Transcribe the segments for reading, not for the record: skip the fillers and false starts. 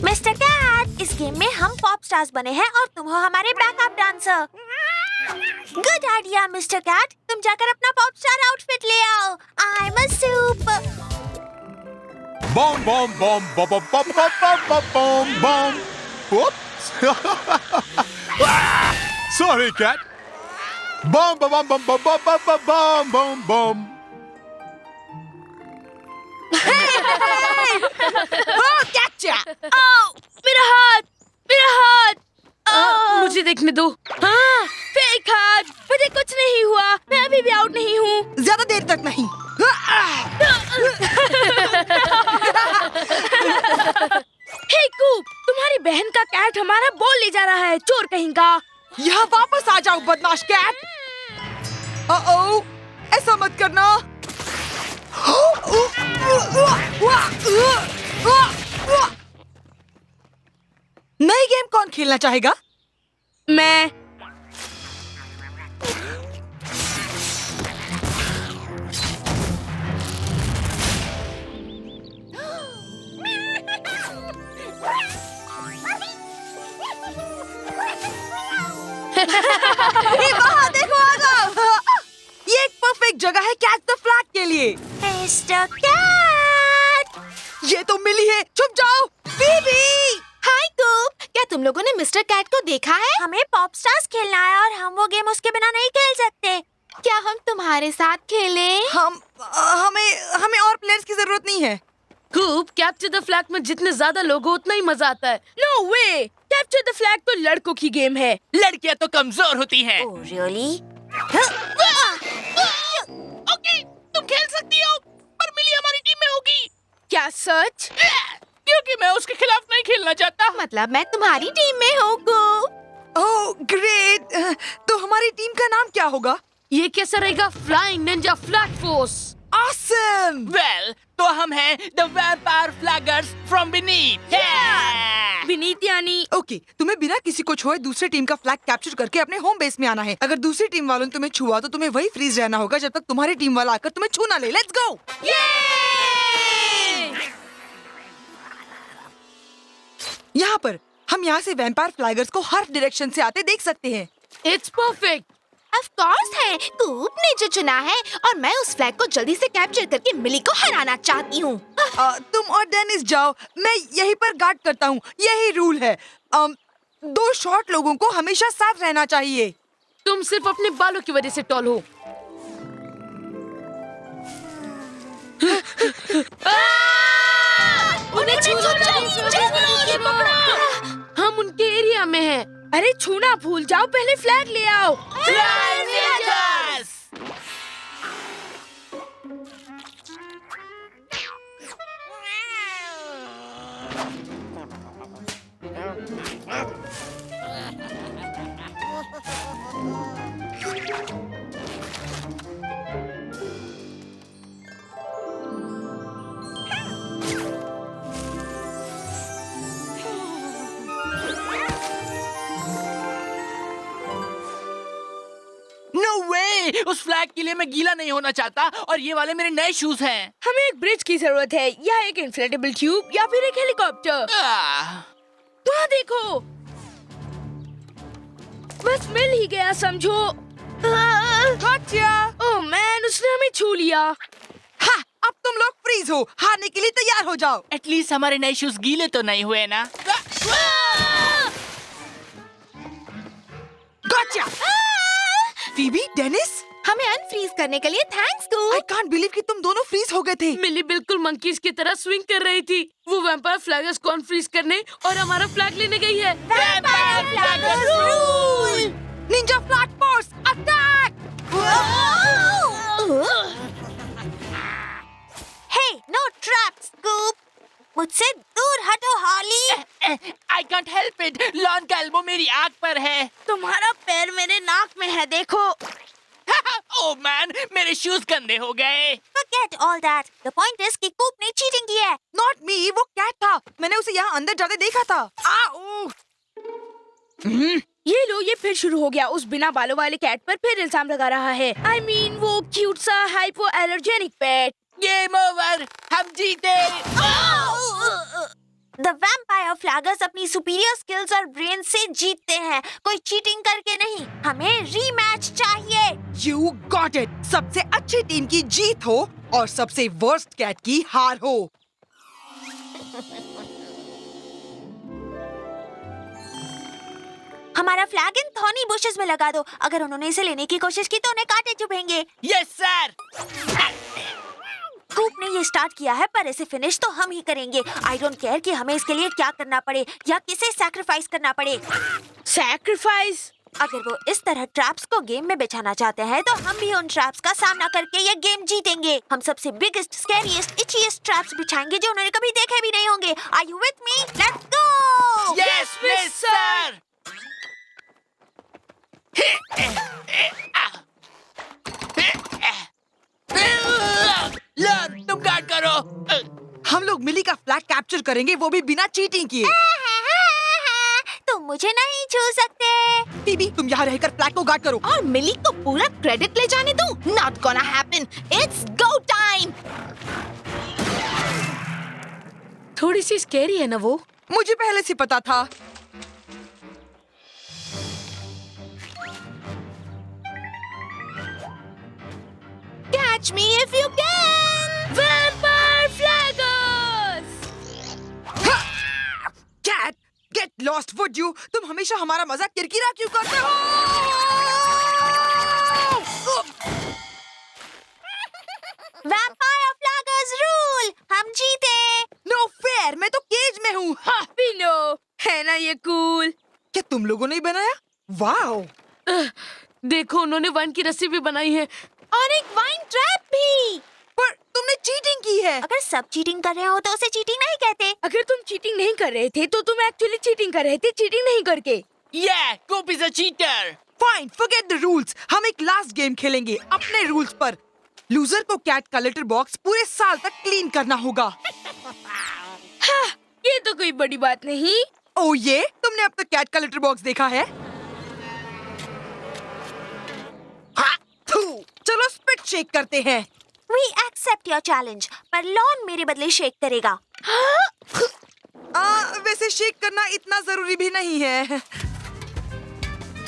Mister cat, इस game में हम पॉप स्टार्स बने हैं और तुम हो हमारे backup dancer. Good idea mister cat, तुम जाकर अपना पॉप स्टार आउटफिट ले आओ। I am a soup. बम बम बम बम बम बम बम बम बम। Whoops! Sorry, cat. Bum bum bum bum bum bum bum bum bum bum. मेरा हाथ, मेरा हाथ। मुझे देखने दो। हाँ, फेक हाथ। मुझे कुछ नहीं हुआ, मैं अभी भी आउट नहीं हूँ। ज्यादा देर तक नहीं। हे कूप, तुम्हारी बहन का कैट हमारा बॉल ले जा रहा है, चोर कहेगा। यहाँ वापस आ जाओ बदमाश कैट। ओ, ऐसा मत करना। नई गेम कौन खेलना चाहेगा? मैं। वहाँ देखो, आ जाओ। ये एक परफेक्ट जगह है कैच द फ्लैग के लिए। मिस्टर कैट, ये तो मिली है, छुप जाओ। बीबी, हाय कूप, क्या तुम लोगों ने मिस्टर कैट को देखा है? हमें पॉप स्टार्स खेलना है और हम वो गेम उसके बिना नहीं खेल सकते। क्या हम तुम्हारे साथ खेलें? हमें और प्लेयर्स की जरूरत नहीं है। कूप, कैप्चर द फ्लैग में जितने ज्यादा लोग हो उतना ही मजा आता है। No way, capture the flag तो लड़कों की गेम है। लड़कियां तो कमजोर होती हैं। Oh really? ओके, तुम खेल सकती हो, पर मिली हमारी टीम में होगी। क्या सच? क्योंकि मैं उसके खिलाफ नहीं खेलना चाहता। मतलब मैं तुम्हारी टीम में हूँ कूप। ओह ग्रेट, तो हमारी टीम का नाम क्या होगा? ये कैसा रहेगा? Flying ninja flag force. Awesome. Well, तो हम हैं the vampire flaggers from beneath. Beneath यानी? ओके, तुम्हें बिना किसी को छुए दूसरे टीम का फ्लैग कैप्चर करके अपने होम बेस में आना है। अगर दूसरी टीम वालों ने तुम्हें छुआ तो तुम्हें वही फ्रीज रहना होगा जब तक तुम्हारी टीम वाला आकर तुम्हें छू ना ले। Let's go. यहाँ पर हम यहाँ से वैम्पायर फ्लैगर्स को हर डायरेक्शन से आते देख सकते हैं। It's perfect. ऑफ कोर्स है, कूप ने जो चुना है और मैं उस फ्लैग को जल्दी से कैप्चर करके मिली को हराना चाहती हूँ। तुम और डेनिस जाओ, मैं यहीं पर गार्ड करता हूँ। यही रूल है। दो शॉर्ट लोगों को हमेशा साथ रहना चाहिए। तुम सिर्फ अपने बालों की वजह से टॉल हो। उन्हें छू लो, हम उनके एरिया में हैं। अरे छूना भूल जाओ, पहले फ्लैग ले आओ। उस फ्लैग के लिए मैं गीला नहीं होना चाहता और ये वाले मेरे नए शूज हैं। हमें एक ब्रिज की जरूरत है, या एक इन्फ्लेटेबल ट्यूब या फिर एक हेलीकॉप्टर। वहाँ देखो, बस मिल ही गया समझो। ओह मैन, उसने हमें छू लिया। हाँ, अब तुम लोग फ्रीज हो, हारने के लिए तैयार हो जाओ। एटलीस्ट हमारे नए शूज गीले तो नहीं हुए ना। गॉटचा! फीबी, डेनिस, हमें अनफ्रीज करने के लिए थैंक्स आई कूप। कांट बिलीव कि तुम दोनों फ्रीज हो गए थे। मिली बिल्कुल मंकीज की तरह स्विंग कर रही थी। वो वैम्पायर फ्लैगर्स को अनफ्रीज करने और हमारा फ्लैग लेने गई है। Vampire flaggers rule! Ninja flag force attack! हे, नो ट्रैप्स स्कूप। मुझसे दूर हटो हॉली। I can't help it, lawn का एल्बो मेरी आंख पर है। तुम्हारा पैर मेरे नाक में है, देखो। ओह मैन, मेरे शूज गंदे हो गए। Forget all that. The point is कि कूप ने चीटिंग की है। नॉट मी, वो कैट था। मैंने उसे यहाँ अंदर जाते देखा था। ये लो, ये फिर शुरू हो गया। उस बिना बालों वाले कैट पर फिर इल्जाम लगा रहा है। I mean, वो क्यूट सा हाइपो एलर्जेनिक पेट। गेम ओवर, हम जीते। द वैम्पायर फ्लैगर्स अपनी सुपीरियर स्किल्स और ब्रेन से जीतते हैं, कोई चीटिंग करके नहीं। हमें रीमैच चाहिए। You got it! सबसे अच्छी टीम की जीत हो और सबसे वर्स्ट कैट की हार हो। हमारा फ्लैग इन थॉर्नी बुशेस में लगा दो। अगर उन्होंने इसे लेने की कोशिश की तो उन्हें कांटे चुभेंगे। Yes sir. कूप ने ये स्टार्ट किया है, पर इसे फिनिश तो हम ही करेंगे। आई डोंट केयर कि हमें इसके लिए क्या करना पड़े या किसे सैक्रिफाइस करना पड़े। सैक्रिफाइस? अगर वो इस तरह ट्रैप्स को गेम में बिछाना चाहते हैं तो हम भी उन ट्रैप्स का सामना करके ये गेम जीतेंगे। हम सबसे बिगेस्ट, स्कैरिएस्ट, इचीएस्ट ट्रैप्स बिछाएंगे जो उन्होंने कभी देखे भी नहीं होंगे। Are you with me? Let's go! Yes miss sir. लन, तुम गार्ड करो। हम लोग मिली का फ्लैग कैप्चर करेंगे, वो भी बिना चीटिंग किए। तुम मुझे नहीं छू सकते। बीबी, तुम यहाँ रहकर फ्लैग को गार्ड करो। और मिली को पूरा क्रेडिट ले जाने दूं? Not gonna happen. It's go time. थोड़ी सी स्कैरी है ना वो। मुझे पहले से पता था। Catch me if you can. Vampire flaggers! Cat, get lost would you. तुम हमेशा हमारा मजाक किरकिरा क्यों करते हो? Vampire flaggers rule. हम जीते। नो फेयर, मैं तो केज में हूँ। हाँ, we know। है ना ये कूल? क्या तुम लोगों ने ही बनाया? वाओ! देखो, उन्होंने वन की रस्सी भी बनाई है। और एक वाइन ट्रैप भी। पर तुमने चीटिंग की है। अगर सब चीटिंग कर रहे हो तो उसे चीटिंग नहीं कहते। अगर तुम चीटिंग नहीं कर रहे थे तो तुम एक्चुअली चीटिंग कर रहे थे, चीटिंग नहीं करके। Yeah, Coop is a cheater. Fine, forget the rules. हम एक लास्ट गेम खेलेंगे अपने रूल्स पर। लूजर को कैट का लेटर बॉक्स पूरे साल तक क्लीन करना होगा। हाँ, ये तो कोई बड़ी बात नहीं। ओ ये, तुमने अब तक कैट का लेटर बॉक्स देखा है? हाँ, थू। चलो स्पिट शेक करते हैं। We accept your challenge, पर लॉन मेरे बदले शेक करेगा। वैसे शेक करना इतना जरूरी भी नहीं है।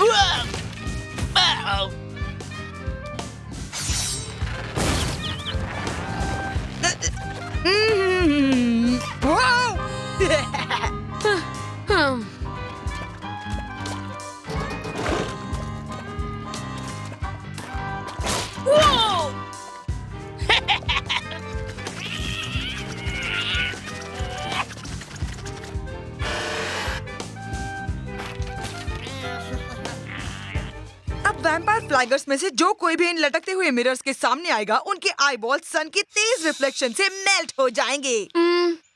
Wow. वाओ! हाँ, अब वैम्पायर फ्लैगर्स में से जो कोई भी इन लटकते हुए मिरर्स के सामने आएगा, उनके आईबॉल सन की तेज रिफ्लेक्शन से मेल्ट हो जाएंगे।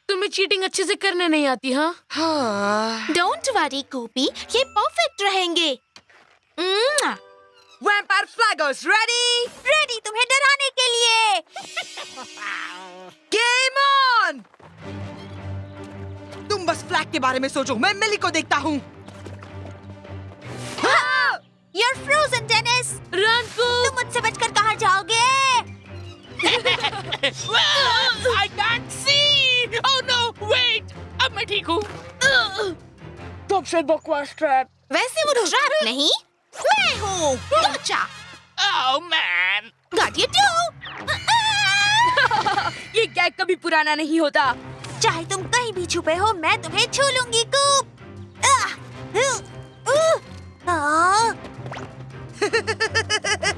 तुम्हें चीटिंग अच्छे से करने नहीं आती, हाँ? हाँ। Don't worry, कूपी, ये परफेक्ट रहेंगे। Vampire फ्लैगर्स ready? रेडी तुम्हें डराने के लिए। Game on! तुम बस फ्लैग के बारे में सोचो, मैं मिली को देखता हूँ। You're frozen, Dennis. रन तुम मुझसे बचकर कहाँ जाओगे? I can't see. Oh no, wait. अब मैं ठीक हूँ. सबसे बकवास ट्रैप। वैसे वो ट्रैप नहीं, मैं हूँ। गॉचा। Oh man. Got you too. ये गैग कभी पुराना नहीं होता। चाहे तुम कहीं भी छुपे हो, मैं तुम्हें छू लूंगी, कूप।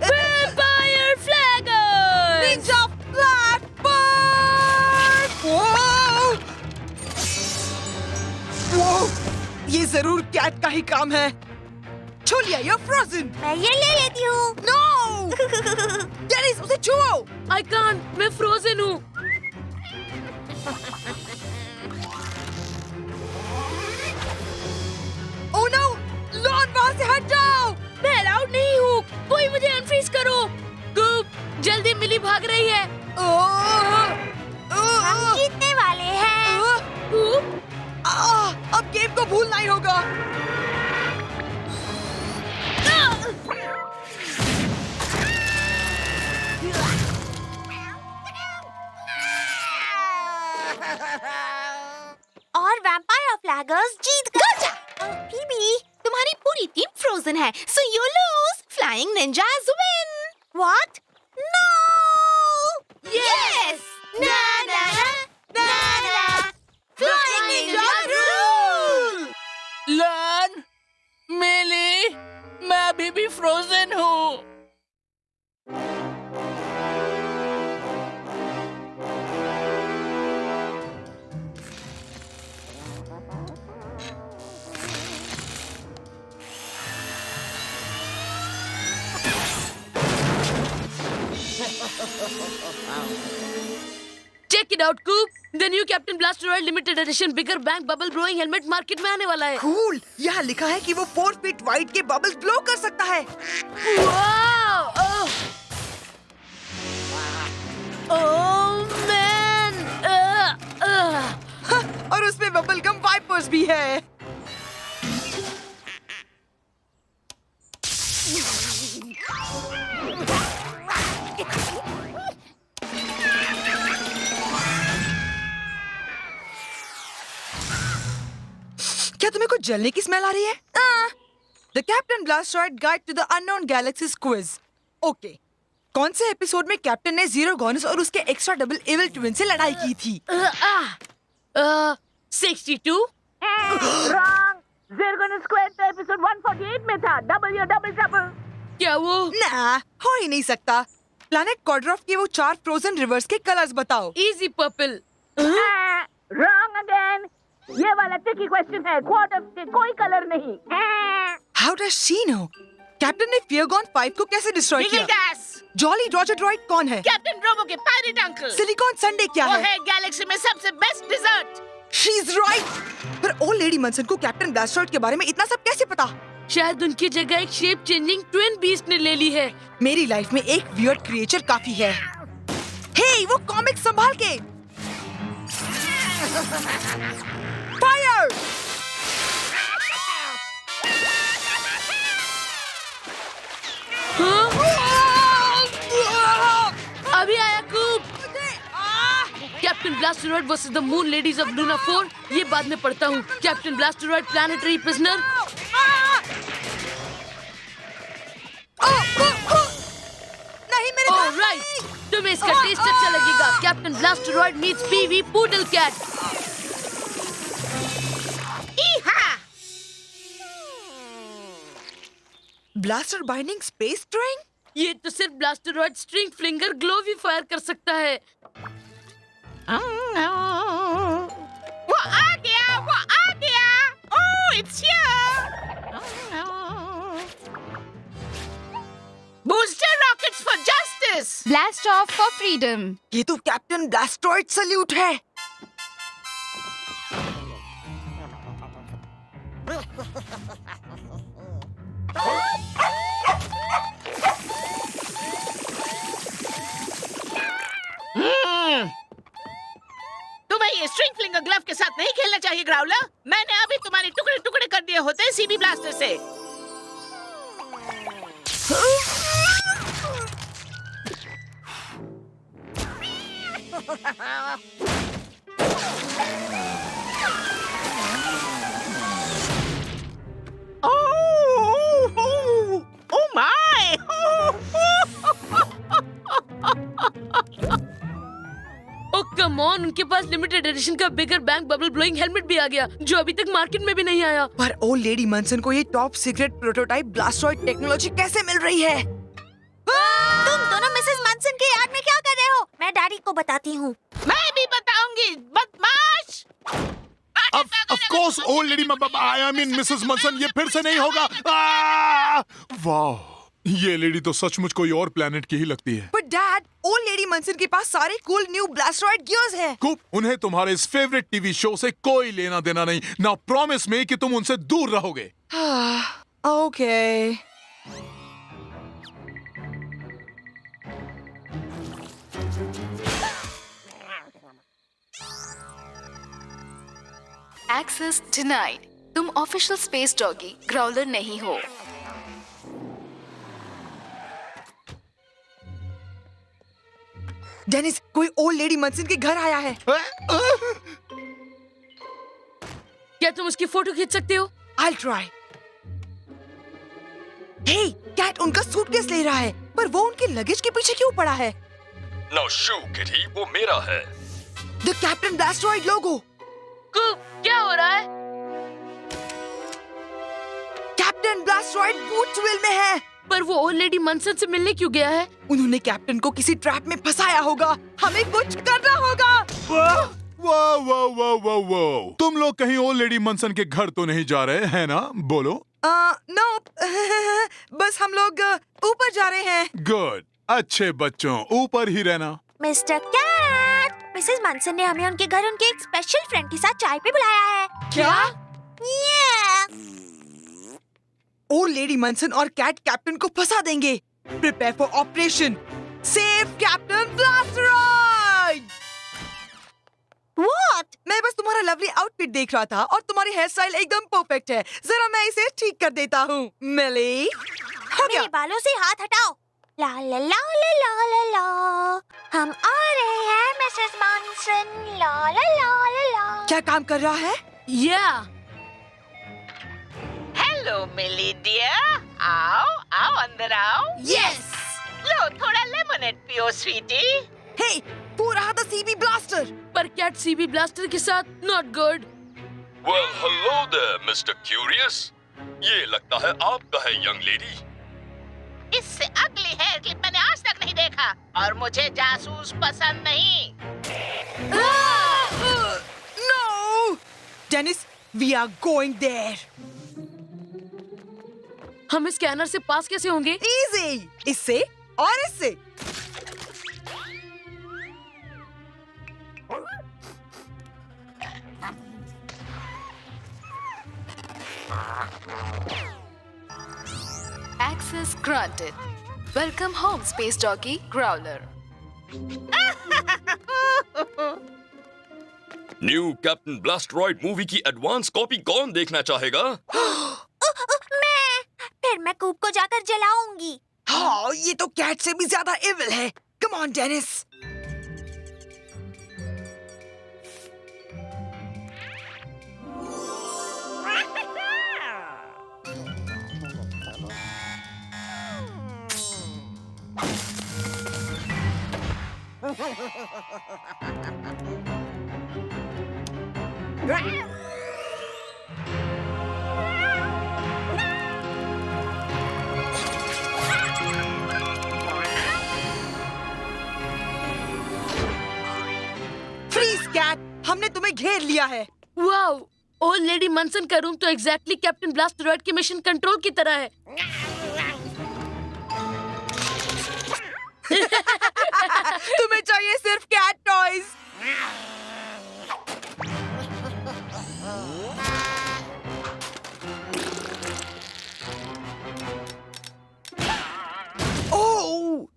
वैम्पायर फ्लैगर्स! निंजा फ्लैट ये जरूर कैट का ही काम है। छू लिया, you're frozen. मैं ये ले लेती हूँ। No! डेनिस, उसे छुओ। I can't, मैं फ्रोजन हूँ। Oh no! लॉन, वहाँ से हट जाओ। मैं अलाउड नहीं हूँ। कोई मुझे अनफ्रीज करो। कूप, जल्दी मिली भाग रही है। हम जीतने वाले हैं। कूप, अब गेम को भूलना ही होगा। और फ्लैगर्स जीत गए। पीबी, तुम्हारी पूरी टीम फ्रोजन है, so you lose. Flying ninjas win. what? No! Yes. Na na na na na. Flying Ninja rule! Learn Millie, मैं अभी भी फ्रोजन हूँ। Check it out Coop, the new captain Blasteroid limited edition bigger bang bubble blowing helmet market में आने वाला है। Cool, यहाँ लिखा है कि वो 4 फीट वाइड के बबल्स ब्लो कर सकता है। ओह मैन, और उसमें बबल गम वाइपर्स भी है। क्या तुम्हें कुछ जलने की स्मेल आ रही है? The captain Blasteroid guide to the unknown galaxies quiz. Okay, कौन से एपिसोड में कैप्टन ने जीरो गॉनस और उसके एक्स्ट्रा डबल एविल ट्विन से लड़ाई की थी? 62 ज़िरगोन स्क्वायर तो एपिसोड 148 में था। डबल या डबल डबल। क्या वो? ना, हो ही नहीं सकता। प्लैनेट कॉर्डरॉफ के वो 4 फ्रोजन रिवर्स के कलर्स बताओ। Easy purple. Wrong again. ये वाला ट्रिकी क्वेश्चन है। क्वार्टर्स के कोई कलर नहीं। How does she know? Captain ने फियरगॉन 5 को कैसे डिस्ट्रॉय ईगल किया? गैस, जॉली रॉजर ड्रॉइड कौन है? कैप्टन रोबो के पायरेट अंकल। सिलिकॉन संडे क्या वो है? है गैलेक्सी में सबसे best dessert. She is right. पर ओल्ड लेडी मनसन को कैप्टन ब्लास्टरॉयड के बारे में इतना सब कैसे पता? शायद उनकी जगह एक शेप चेंजिंग ट्विन बीस्ट ने ले ली है। मेरी लाइफ में एक वियर्ड क्रिएचर काफी है। हे, वो कॉमिक संभाल के। फायर! अभी आया Coop. Captain Blasteroid versus the moon ladies of Luna 4, ये बाद में पढ़ता हूँ। Captain Blasteroid planetary prisoner. नहीं मेरे ओह पास राइट, नहीं। तुम्हें इसका टेस्ट अच्छा लगेगा। Captain Blasteroid meets PV poodle cat. Blaster binding space string? ये तो सिर्फ ब्लास्टरॉयड स्ट्रिंग फ्लिंगर ग्लो भी फायर कर सकता है। वो आ गया। Oh, it's here. Booster rockets for justice. Blast off for freedom. ये तो कैप्टन ब्लास्टरॉयड सल्यूट है। तुम्हें ये स्ट्रिंग फ्लिंगर ग्लव के साथ नहीं खेलना चाहिए ग्राउलर। मैंने अभी तुम्हारे टुकड़े टुकड़े कर दिए होते सीबी ब्लास्टर से। Oh my! Oh come on, उनके पास लिमिटेड एडिशन का bigger bang bubble blowing helmet भी आ गया, जो अभी तक मार्केट में भी नहीं आया। पर ओल्ड लेडी मनसन को ये टॉप सीक्रेट प्रोटोटाइप ब्लास्टरॉयड टेक्नोलॉजी कैसे मिल रही है? तुम दोनों मिसेस मनसन की याद में क्या कर रहे हो? मैं डैडी को बताती हूँ। मैं भी बताऊंगी, बदमाश। Of course, old lady, I mean Mrs. Munson, ये फिर से नहीं होगा। वाह, ये लेडी तो सचमुच कोई और प्लेनेट की ही लगती है। पर डैड, ओल्ड लेडी मनसन के पास सारे कूल न्यू ब्लास्टरॉयड गियर्स हैं। कुप, उन्हें तुम्हारे इस फेवरेट टीवी शो से कोई लेना देना नहीं। नाउ प्रॉमिस मी कि तुम उनसे दूर रहोगे। ओके। Access denied. तुम ऑफिशियल स्पेस डॉगी ग्राउलर नहीं हो। डेनिस, कोई ओल्ड लेडी मनसन के घर आया है। क्या तुम उसकी फोटो खींच सकते हो? I'll try. Hey, कैट उनका सूटकेस ले रहा है, पर वो उनके लगेज के पीछे क्यों पड़ा है? Now shoo, kitty, वो मेरा है। The Captain Blastoid logo. कूप, क्या हो रहा है? कैप्टन ब्लास्टरॉयड बूट्सविल में है। पर वो ओल्ड लेडी मनसन से मिलने क्यों गया है? उन्होंने कैप्टन को किसी ट्रैप में फंसाया होगा। हमें कुछ करना होगा। वाह वाह वाह वाह वाह, तुम लोग कहीं ओल्ड लेडी मनसन के घर तो नहीं जा रहे हैं ना? बोलो। नो बस हम लोग ऊपर जा रहे हैं। गुड, अच्छे बच्चों, ऊपर ही रहना। मिस्टर कैट, मिसेस मनसन ने हमें उनके घर उनके एक स्पेशल फ्रेंड के साथ चाय पे बुलाया है। क्या? Yeah. ओल्ड लेडी मनसन और कैट कैप्टन को फंसा देंगे। Prepare for operation save captain Blasteroid. What? मैं बस तुम्हारा लवली आउटफिट देख रहा था और तुम्हारी हेयर स्टाइल एकदम परफेक्ट है। जरा मैं इसे ठीक कर देता हूँ। मिली, हो गया। मेरे बालों से हाथ हटाओ। ला ला ला ला ला ला ला, हम आ रहे हैं मिसेस मनसन। ला ला ला ला ला। क्या काम कर रहा है? या हेलो मिली डियर, आओ आओ अंदर आओ। यस। लो थोड़ा लेमनेड पियो स्वीटी। हे, वो रहा था सीबी ब्लास्टर। पर कैट सीबी ब्लास्टर के साथ not good. Well, hello there, Mr. Curious. ये लगता है आपका है, young lady. इससे अगली हेयर क्लिप मैंने आज तक नहीं देखा और मुझे जासूस पसंद नहीं। No Dennis, we are going there. हम स्कैनर से पास कैसे होंगे? इजी, इससे और इससे। Access granted. Welcome home, Space Doggy Growler. New captain Blasteroid movie की एडवांस कॉपी कौन देखना चाहेगा? मैं, फिर मैं कूप को जाकर जलाऊंगी। हाँ, ये तो कैट से भी ज्यादा इविल है। Come on Dennis. Freeze cat, हमने तुम्हें घेर लिया है। वाओ, ओल्ड लेडी मनसन का रूम तो एग्जैक्टली कैप्टन ब्लास्टरॉयड के मिशन कंट्रोल की तरह है। तुम्हें चाहिए सिर्फ कैट टॉयज। ओह,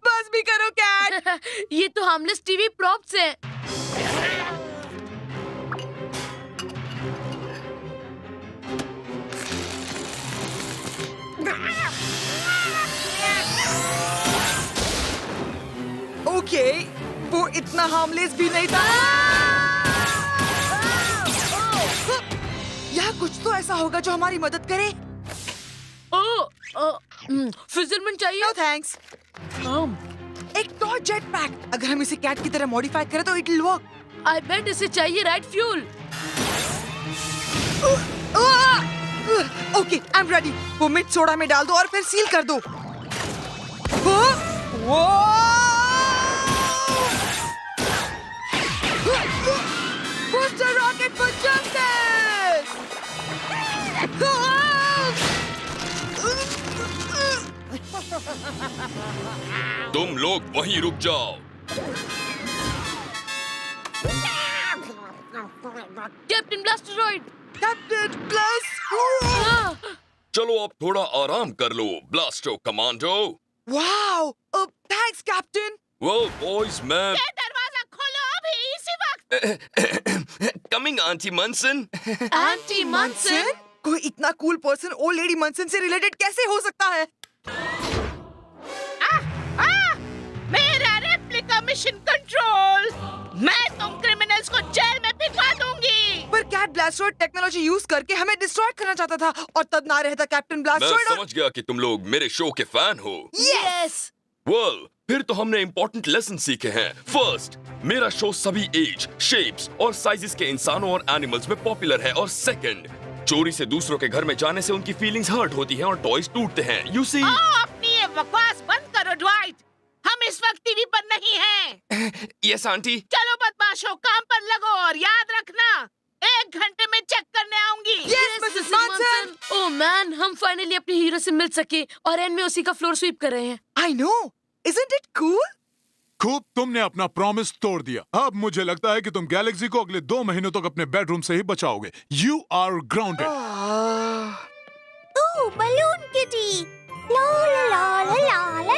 बस भी करो कैट। ये तो हार्मलेस टीवी प्रॉप्स हैं। ओके, वो इतना हार्मलेस भी नहीं था। यहाँ कुछ तो ऐसा होगा जो हमारी मदद करे। फिजलमेंट चाहिए? No thanks. एक टॉय जेट पैक, अगर हम इसे कैट की तरह मॉडिफाई करें तो it will work. I bet इसे चाहिए right fuel. Okay, I am ready. वो मिर्च सोडा में डाल दो और फिर सील कर दो। Booster rocket for justice. तुम लोग वहीं रुक जाओ। Captain Blasteroid. Captain plus. चलो अब थोड़ा आराम कर लो, Blasto commando. Wow, thanks captain. Well, boys, man. ये दरवाजा खोलो अभी इसी वक्त। Coming, Auntie Munson. आंटी मनसन? कोई इतना कूल पर्सन ओल्ड लेडी मनसन से रिलेटेड कैसे हो सकता है? मेरा रेप्लिका मिशन कंट्रोल। मैं तुम क्रिमिनल्स को जेल में भिजवा दूंगी। पर कैट ब्लास्टरॉइड टेक्नोलॉजी यूज करके हमें डिस्ट्रॉय करना चाहता था और तब ना रहता कैप्टन मैं ब्लास्टरॉइड समझ गया कि तुम लोग मेरे शो के फैन हो। यस। वेल, फिर तो हमने इंपॉर्टेंट लेसन सीखे हैं। फर्स्ट, मेरा शो सभी एज, शेप्स और साइजेस के इंसानों और एनिमल्स में पॉपुलर है। और सेकंड, चोरी से दूसरों के घर में जाने से उनकी फीलिंग्स हर्ट होती हैं और टॉयज टूटते हैं। You see. अपनी ये बकवास बंद करो ड्वाइट। हम इस वक्त टीवी पर नहीं हैं। Yes aunty. चलो बदमाशों, काम पर लगो और याद रखना 1 घंटे में चेक करने आऊंगी। Yes, Mrs. Manson. Oh man, हम फाइनली अपने हीरो से मिल सके और एंड में उसी का फ्लोर स्वीप कर रहे हैं। I know, isn't it cool? खूब, तुमने अपना प्रॉमिस तोड़ दिया। अब मुझे लगता है कि तुम गैलेक्सी को अगले 2 महीनों तक अपने बेडरूम से ही बचाओगे। You are grounded. Oh, balloon kitty. ला ला ला ला ला